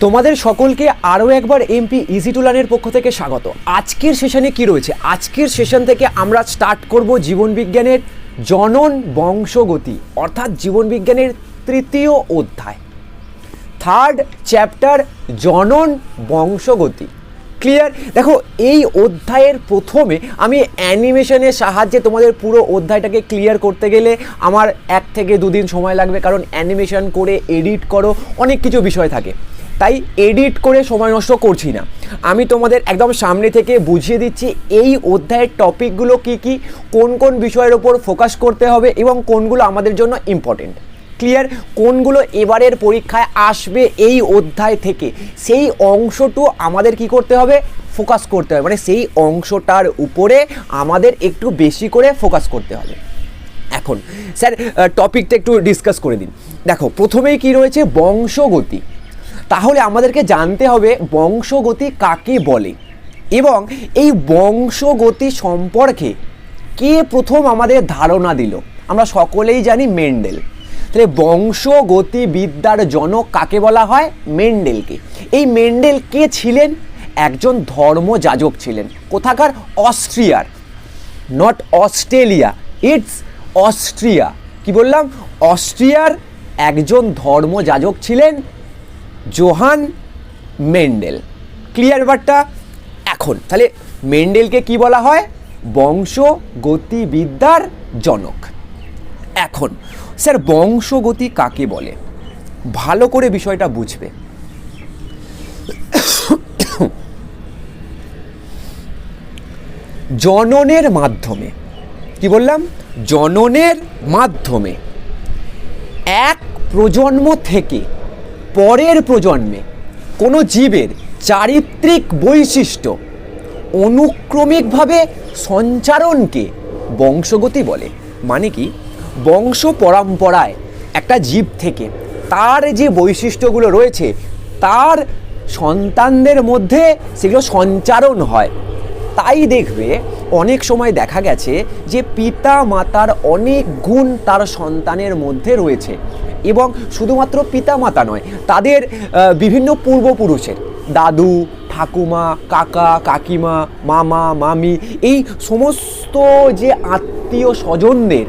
তোমাদের সকলকে আরও একবার এমপি ইজি টু লার্নের পক্ষ থেকে স্বাগত। আজকের সেশনে কি রয়েছে? আজকের সেশন থেকে আমরা স্টার্ট করব জীবনবিজ্ঞানের জনন বংশগতি, অর্থাৎ জীবনবিজ্ঞানের তৃতীয় অধ্যায়, থার্ড চ্যাপ্টার, জনন বংশগতি। ক্লিয়ার? দেখো, এই অধ্যায়ের প্রথমে আমি অ্যানিমেশনের সাহায্যে তোমাদের পুরো অধ্যায়টাকে ক্লিয়ার করতে গেলে আমার 1 থেকে 2 দিন সময় লাগবে, কারণ অ্যানিমেশন করে এডিট করো, অনেক কিছু বিষয় থাকে, তাই এডিট করে সময় নষ্ট করছি না। আমি তোমাদের একদম সামনে থেকে বুঝিয়ে দিচ্ছি এই অধ্যায়ের টপিকগুলো কি কি, কোন কোন বিষয়ের ওপর ফোকাস করতে হবে এবং কোনগুলো আমাদের জন্য ইম্পর্টেন্ট। ক্লিয়ার? কোনগুলো এবারের পরীক্ষায় আসবে এই অধ্যায় থেকে, সেই অংশটু আমাদের কি করতে হবে? ফোকাস করতে হবে, মানে সেই অংশটার উপরে আমাদের একটু বেশি করে ফোকাস করতে হবে। এখন স্যার টপিকটা একটু ডিসকাস করে দিন। দেখো, প্রথমেই কি রয়েছে? বংশগতি। তাহলে আমাদেরকে জানতে হবে বংশগতি কাকে বলে এবং এই বংশগতি সম্পর্কে কে প্রথম আমাদের ধারণা দিল। আমরা সকলেই জানি মেন্ডেল। তাহলে বংশগতিবিদ্যার জনক কাকে বলা হয়? মেন্ডেলকে। এই মেন্ডেল কে ছিলেন? একজন ধর্মযাজক ছিলেন। কোথাকার? অস্ট্রিয়ার, নট অস্ট্রেলিয়া, ইটস অস্ট্রিয়া। কি বললাম? অস্ট্রিয়ার একজন ধর্মযাজক ছিলেন জোহান মেন্ডেল। ক্লিয়ার ব্যাপারটা? এখন তাহলে মেন্ডেলকে কি বলা হয়? বংশগতিবিদ্যার জনক। এখন স্যার বংশগতি কাকে বলে? ভালো করে বিষয়টা বুঝবে। জননের মাধ্যমে, কি বললাম? জননের মাধ্যমে এক প্রজন্ম থেকে পরের প্রজন্মে কোনো জীবের চারিত্রিক বৈশিষ্ট্য অনুক্রমিকভাবে সঞ্চারণকে বংশগতি বলে। মানে কি? বংশ পরম্পরায় একটা জীব থেকে তার যে বৈশিষ্ট্যগুলো রয়েছে তার সন্তানদের মধ্যে সেগুলো সঞ্চারণ হয়। তাই দেখবে অনেক সময় দেখা গেছে যে পিতা মাতার অনেক গুণ তার সন্তানের মধ্যে রয়েছে, এবং শুধুমাত্র পিতা মাতা নয়, তাদের বিভিন্ন পূর্বপুরুষের দাদু, ঠাকুমা, কাকা, কাকিমা, মামা, মামি, এই সমস্ত যে আত্মীয় স্বজনদের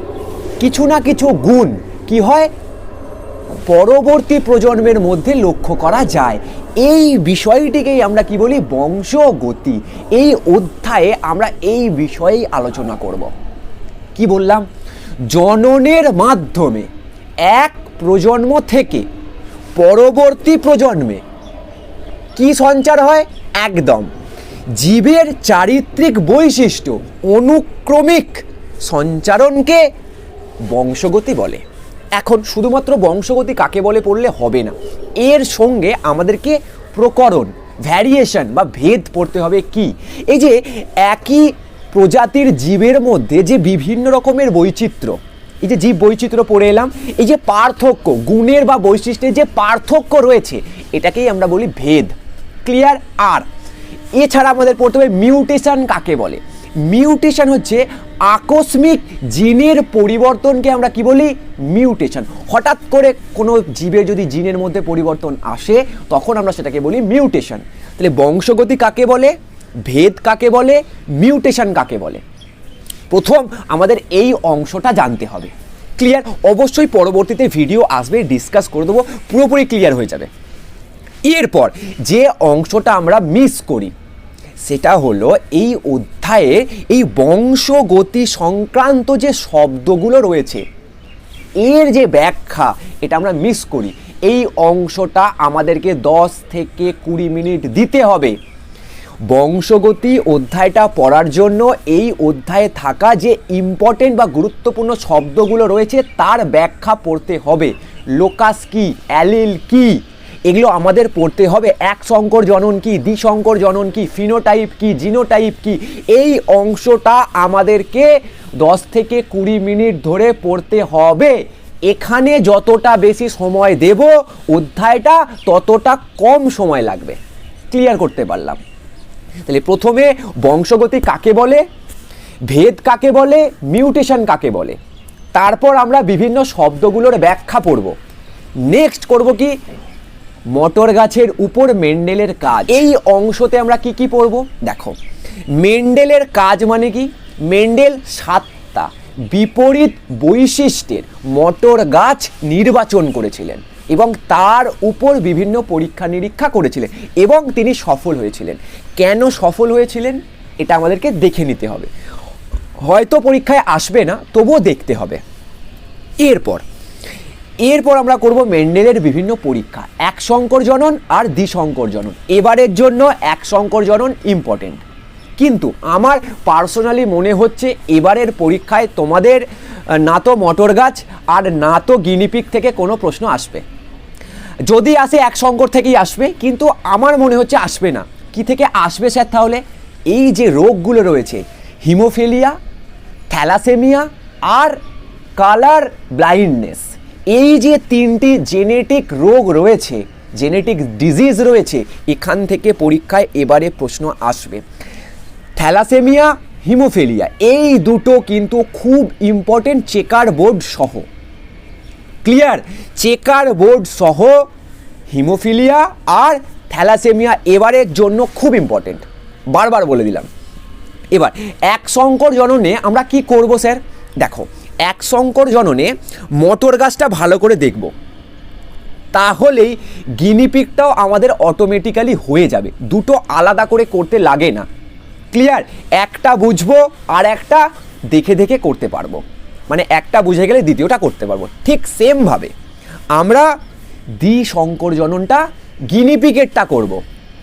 কিছু না কিছু গুণ কি হয়? পরবর্তী প্রজন্মের মধ্যে লক্ষ্য করা যায়। এই বিষয়টিকেই আমরা কি বলি? বংশগতি। এই অধ্যায়ে আমরা এই বিষয়েই আলোচনা করব। কি বললাম? জননের মাধ্যমে এক প্রজন্ম থেকে পরবর্তী প্রজন্মে কি সঞ্চার হয়? একদম জীবের চারিত্রিক বৈশিষ্ট্য অনুক্রমিক সঞ্চারণকে বংশগতি বলে। এখন শুধুমাত্র বংশগতি কাকে বলে পড়লে হবে না, এর সঙ্গে আমাদেরকে প্রকরণ, ভ্যারিয়েশন বা ভেদ পড়তে হবে। কি? এই যে একই প্রজাতির জীবের মধ্যে যে বিভিন্ন রকমের বৈচিত্র্য, এই যে জীব বৈচিত্র্য পড়ে এলাম, এই যে পার্থক্য, গুণের বা বৈশিষ্ট্যের যে পার্থক্য রয়েছে, এটাকেই আমরা বলি ভেদ। ক্লিয়ার? আর এছাড়া আমাদের পড়তে হবে মিউটেশন কাকে বলে। মিউটেশন হচ্ছে আকস্মিক জিনের পরিবর্তনকে আমরা কি বলি? মিউটেশন। হঠাৎ করে কোনো জীবের যদি জিনের মধ্যে পরিবর্তন আসে তখন আমরা সেটাকে বলি মিউটেশন। তাহলে বংশগতি কাকে বলে, ভেদ কাকে বলে, মিউটেশন কাকে বলে, প্রথম আমাদের এই অংশটা জানতে হবে। ক্লিয়ার? অবশ্যই পরবর্তীতে ভিডিও আসবে, ডিসকাস করে দেবো, পুরোপুরি ক্লিয়ার হয়ে যাবে। এরপর যে অংশটা আমরা মিস করি সেটা হলো এই অধ্যায়ে এই বংশগতি সংক্রান্ত যে শব্দগুলো রয়েছে এর যে ব্যাখ্যা, এটা আমরা মিস করি। এই অংশটা আমাদেরকে 10 থেকে 20 মিনিট দিতে হবে। বংশগতি অধ্যায়টা পড়ার জন্য এই অধ্যায়ে থাকা যে ইম্পর্টেন্ট বা গুরুত্বপূর্ণ শব্দগুলো রয়েছে তার ব্যাখ্যা পড়তে হবে। লোকাস কি, অ্যালিল কি, এগুলো আমাদের পড়তে হবে। এক সংকর জনন কি, দ্বিসংকর জনন কি, ফিনোটাইপ কি, জিনোটাইপ কি, এই অংশটা আমাদেরকে 10 থেকে 20 মিনিট ধরে পড়তে হবে। এখানে যতটা বেশি সময় দেব অধ্যায়টা ততটা কম সময় লাগবে। ক্লিয়ার করতে পারলাম? তাহলে প্রথমে বংশগতি কাকে বলে, ভেদ কাকে বলে, মিউটেশন কাকে বলে, তারপর আমরা বিভিন্ন শব্দগুলোর ব্যাখ্যা পড়ব। নেক্সট করব কি? মটর গাছের উপর মেন্ডেলের কাজ। এই অংশতে আমরা কি কি পড়ব? দেখো, মেন্ডেলের কাজ মানে কি? মেন্ডেল 7টা বিপরীত বৈশিষ্ট্যের মটর গাছ নির্বাচন করেছিলেন এবং তার উপর বিভিন্ন পরীক্ষা নিরীক্ষা করেছিলেন এবং তিনি সফল হয়েছিলেন। কেন সফল হয়েছিলেন এটা আমাদেরকে দেখে নিতে হবে, হয়তো পরীক্ষায় আসবে না, তবুও দেখতে হবে। এরপর আমরা করব মেন্ডেলের বিভিন্ন পরীক্ষা, এক সংকর জনন আর দ্বিসংকর জনন। এবারের জন্য এক সংকর জনন ইম্পর্টেন্ট, কিন্তু আমার পার্সোনালি মনে হচ্ছে এবারের পরীক্ষায় তোমাদের না তো মটর গাছ আর না তো গিনিপিগ থেকে কোনো প্রশ্ন আসবে। যদি আসে এক সংকর থেকেই আসবে, কিন্তু আমার মনে হচ্ছে আসবে না। কি থেকে আসবে স্যার তাহলে? এই যে রোগগুলো রয়েছে, হিমোফিলিয়া, থ্যালাসেমিয়া আর কালার ব্লাইন্ডনেস, এই যে 3টি জেনেটিক রোগ রয়েছে, জেনেটিক ডিজিজ রয়েছে, এখান থেকে পরীক্ষায় এবারে প্রশ্ন আসবে। থ্যালাসেমিয়া, হিমোফিলিয়া, এই দুটো কিন্তু খুব ইম্পর্টেন্ট, চেকার বোর্ড সহ। ক্লিয়ার? চেকার বোর্ড সহ হিমোফিলিয়া আর থ্যালাসেমিয়া এবারের জন্য খুব ইম্পর্টেন্ট, বারবার বলে দিলাম। এবার এক সংকর জননে আমরা কি করব স্যার? দেখো, এক সংকর জননে মটর গাছটা ভালো করে দেখব, তাহলেই গিনিপিগটাও আমাদের অটোমেটিক্যালি হয়ে যাবে, দুটো আলাদা করে করতে লাগে না। ক্লিয়ার? একটা বুঝবো আর একটা দেখে দেখে করতে পারবো, মানে একটা বুঝে গেলে দ্বিতীয়টা করতে পারবো। ঠিক সেমভাবে আমরা দ্বিসংকর জননটা গিনিপিগেরটা করব,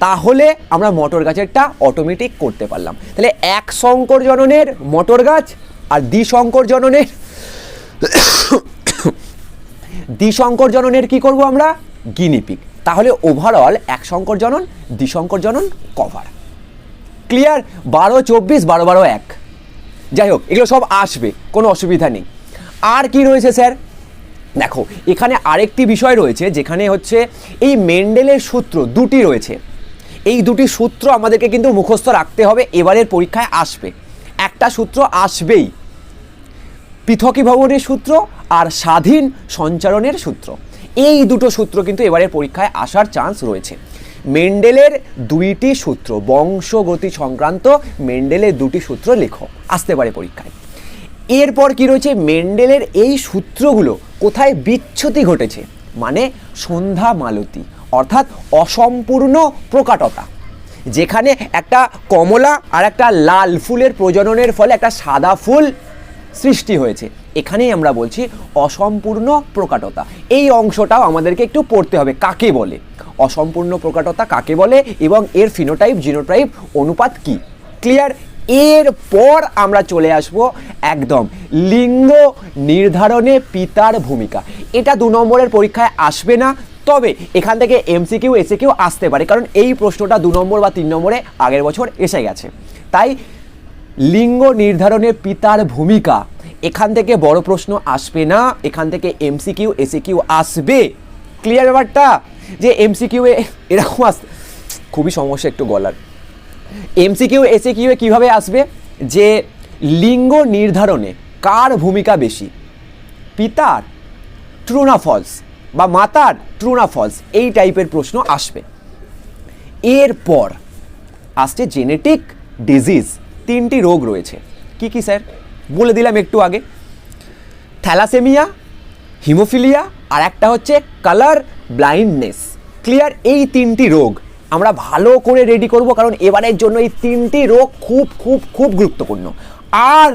তাহলে আমরা মটর গাছেরটা অটোমেটিক করতে পারলাম। তাহলে এক সংকর জননের মটর গাছ আর দ্বিসংকর জননের কি করব আমরা? গিনিপিগ। তাহলে ওভারঅল এক সংকর জনন, দ্বিসংকর জনন কভার। ক্লিয়ার? 12, 24, 12, 12, 1। যাই হোক, এগুলো সব আসবে, কোনো অসুবিধা নেই। আর কি রয়েছে স্যার? দেখো, এখানে আরেকটি বিষয় রয়েছে, যেখানে হচ্ছে এই মেন্ডেলের সূত্র দুটি রয়েছে। এই দুটি সূত্র আমাদেরকে কিন্তু মুখস্থ রাখতে হবে, এবারের পরীক্ষায় আসবে। একটা সূত্র আসবেই, পৃথকীভবনের সূত্র আর স্বাধীন সঞ্চারণের সূত্র। এই দুটো সূত্র কিন্তু এবারের পরীক্ষায় আসার চান্স রয়েছে। মেন্ডেলের 2টি সূত্র, বংশগতি সংক্রান্ত মেন্ডেলের 2টি সূত্র লেখো, আসতে পারে পরীক্ষায়। এরপর কি রয়েছে? মেন্ডেলের এই সূত্রগুলো কোথায় বিচ্যুতি ঘটেছে, মানে সন্ধ্যা মালতী, অর্থাৎ অসম্পূর্ণ প্রকাটতা, যেখানে একটা কমলা আর একটা লাল ফুলের প্রজননের ফলে একটা সাদা ফুল সৃষ্টি হয়েছে, এখানেই আমরা বলছি অসম্পূর্ণ প্রকাটতা। এই অংশটাও আমাদেরকে একটু পড়তে হবে, কাকে বলে অসম্পূর্ণ প্রকাটতা, কাকে বলে এবং এর ফিনোটাইপ জিনোটাইপ অনুপাত কি। ক্লিয়ার? এরপর আমরা চলে আসব একদম লিঙ্গ নির্ধারণে পিতার ভূমিকা। এটা 2 নম্বরের পরীক্ষায় আসবে না, তবে এখান থেকে এমসিকিউ এসিকিউ আসতে পারে, কারণ এই প্রশ্নটা 2 নম্বর বা 3 নম্বরে আগের বছর এসে গেছে। তাই লিঙ্গ নির্ধারণে পিতার ভূমিকা এখান থেকে বড় প্রশ্ন আসবে না, এখান থেকে এমসিকিউ এসিকিউ আসবে। ক্লিয়ার ব্যাপারটা? যে এমসিকিউ এরকম আসবে, খুবই সমস্যা একটু গলার। এমসিকিউ এসিকিউ কিভাবে আসবে? যে লিঙ্গ নির্ধারণে কার ভূমিকা বেশি, পিতার, ট্রু না ফলস, বা মাতার, ট্রু না ফলস, এই টাইপের প্রশ্ন আসবে। এরপর আসছে জেনেটিক ডিজিজ। 3টি রোগ রয়েছে। কি কি স্যার? বলে দিলাম একটু আগে, থ্যালাসেমিয়া, হিমোফিলিয়া আর একটা হচ্ছে কালার ব্লাইন্ডনেস। ক্লিয়ার? এই 3টি রোগ আমরা ভালো করে রেডি করব, কারণ এবারের জন্য এই 3টি রোগ খুব খুব খুব গুরুত্বপূর্ণ। আর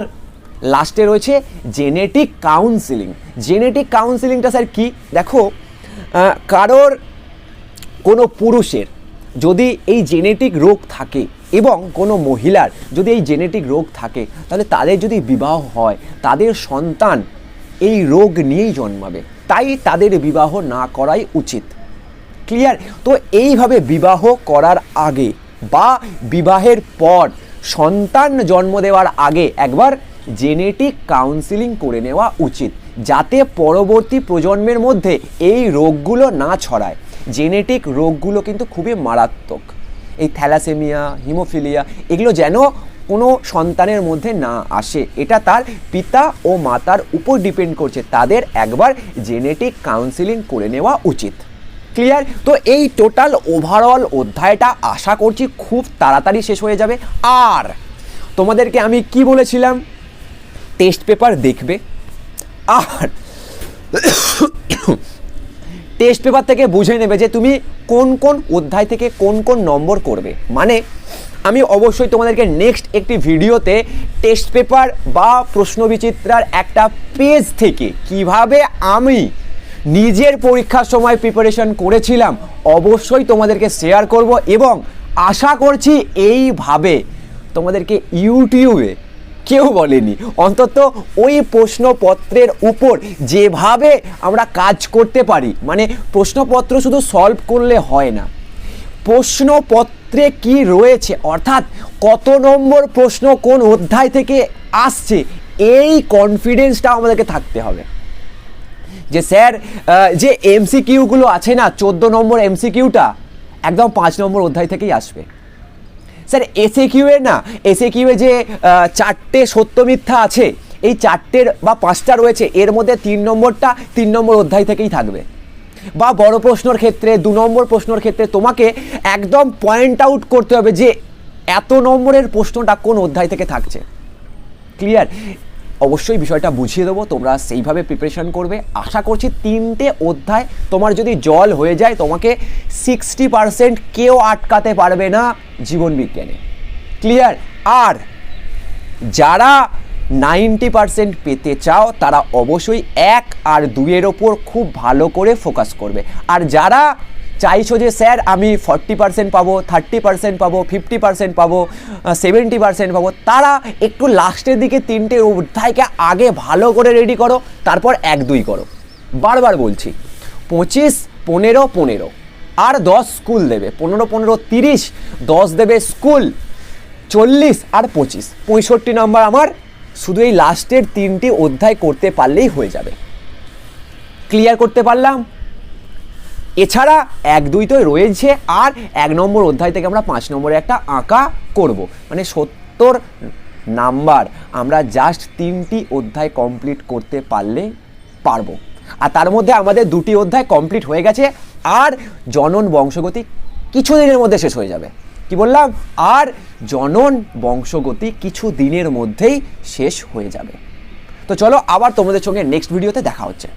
লাস্টে রয়েছে জেনেটিক কাউন্সিলিং। জেনেটিক কাউন্সিলিংটা স্যার কি? দেখো, কারোর কোনো পুরুষের যদি এই জেনেটিক রোগ থাকে এবং কোনো মহিলার যদি এই জেনেটিক রোগ থাকে, তাহলে তাদের যদি বিবাহ হয়, তাদের সন্তান এই রোগ নিয়েই জন্মাবে, তাই তাদের বিবাহ না করাই উচিত। ক্লিয়ার? তো এইভাবে বিবাহ করার আগে বা বিবাহের পর সন্তান জন্ম দেওয়ার আগে একবার জেনেটিক কাউন্সিলিং করে নেওয়া উচিত, যাতে পরবর্তী প্রজন্মের মধ্যে এই রোগগুলো না ছড়ায়। জেনেটিক রোগগুলো কিন্তু খুবই মারাত্মক, এই থ্যালাসেমিয়া, হিমোফিলিয়া, এগুলো যেন কোনো সন্তানের মধ্যে না আসে, এটা তার পিতা ও মাতার উপর ডিপেন্ড করছে। তাদের একবার জেনেটিক কাউন্সিলিং করে নেওয়া উচিত। ক্লিয়ার? তো এই টোটাল ওভারঅল অধ্যায়টা আশা করছি খুব তাড়াতাড়ি শেষ হয়ে যাবে। আর তোমাদেরকে আমি কি বলেছিলাম, টেস্ট পেপার দেখবে, আর টেস্ট পেপার থেকে বুঝে নেবে যে তুমি কোন কোন অধ্যায় থেকে কোন কোন নম্বর করবে। মানে আমি অবশ্যই তোমাদেরকে নেক্সট একটি ভিডিওতে টেস্ট পেপার বা প্রশ্নবিচিত্রার একটা পেজ থেকে কিভাবে আমি নিজের পরীক্ষার সময় প্রিপারেশন করেছিলাম অবশ্যই তোমাদেরকে শেয়ার করব, এবং আশা করছি এইভাবে তোমাদেরকে ইউটিউবে কেউ বলেনি, অন্তত ওই প্রশ্নপত্রের উপর যেভাবে আমরা কাজ করতে পারি, মানে প্রশ্নপত্র শুধু সলভ করলে হয় না, প্রশ্নপত্রে কি রয়েছে অর্থাৎ কত নম্বর প্রশ্ন কোন অধ্যায় থেকে আসছে, এই কনফিডেন্সটা আমাদেরকে থাকতে হবে যে স্যার যে এমসিকিউগুলো আছে না, 14 নম্বর এমসিকিউটা একদম 5 নম্বর অধ্যায় থেকেই আসবে। স্যার এসএকিউয়ে না, এসএকিউয়ে যে 4টে সত্য মিথ্যা আছে, এই 4টের বা 5টা রয়েছে, এর মধ্যে 3 নম্বরটা 3 নম্বর অধ্যায় থেকেই থাকবে। বা বড় প্রশ্নর ক্ষেত্রে 2 নম্বর প্রশ্নর ক্ষেত্রে তোমাকে একদম পয়েন্ট আউট করতে হবে যে এত নম্বরের প্রশ্নটা কোন অধ্যায় থেকে থাকছে। ক্লিয়ার? অবশ্যই বিষয়টা বুঝিয়ে দেবো, তোমরা সেইভাবে প্রিপারেশন করবে। আশা করছি 3টে অধ্যায় তোমার যদি জল হয়ে যায়, তোমাকে 60% কেউ আটকাতে পারবে না জীবন বিজ্ঞানে। ক্লিয়ার? আর যারা 90% পেতে চাও তারা অবশ্যই 1 আর 2-এর ওপর খুব ভালো করে ফোকাস করবে। আর যারা চাইছো যে স্যার আমি 40% পাবো, 30% পাবো, 50% পাবো, 70% পাবো, তারা একটু লাস্টের দিকে 3টে অধ্যায়কে আগে ভালো করে রেডি করো, তারপর 1-2 করো। বারবার বলছি 25, 15, 15 আর 10 স্কুল দেবে, 15, 15, 30, 10 দেবে স্কুল, 40 আর 25, 65 নম্বর আমার শুধু এই লাস্টের 3টি অধ্যায় করতে পারলেই হয়ে যাবে। ক্লিয়ার করতে পারলাম? এছাড়া 1-2 তো রয়েছে, আর 1 নম্বর অধ্যায় থেকে আমরা 5 নম্বরে একটা আঁকা করব, মানে 70 নাম্বার আমরা জাস্ট 3টি অধ্যায় কমপ্লিট করতে পারবো। আর তার মধ্যে আমাদের 2টি অধ্যায় কমপ্লিট হয়ে গেছে, আর জনন বংশগতি কিছু দিনের মধ্যে শেষ হয়ে যাবে। কি বললাম? আর জনন বংশগতি কিছু দিনের মধ্যেই শেষ হয়ে যাবে। তো চলো আবার তোমাদের সঙ্গে নেক্সট ভিডিওতে দেখা হচ্ছে।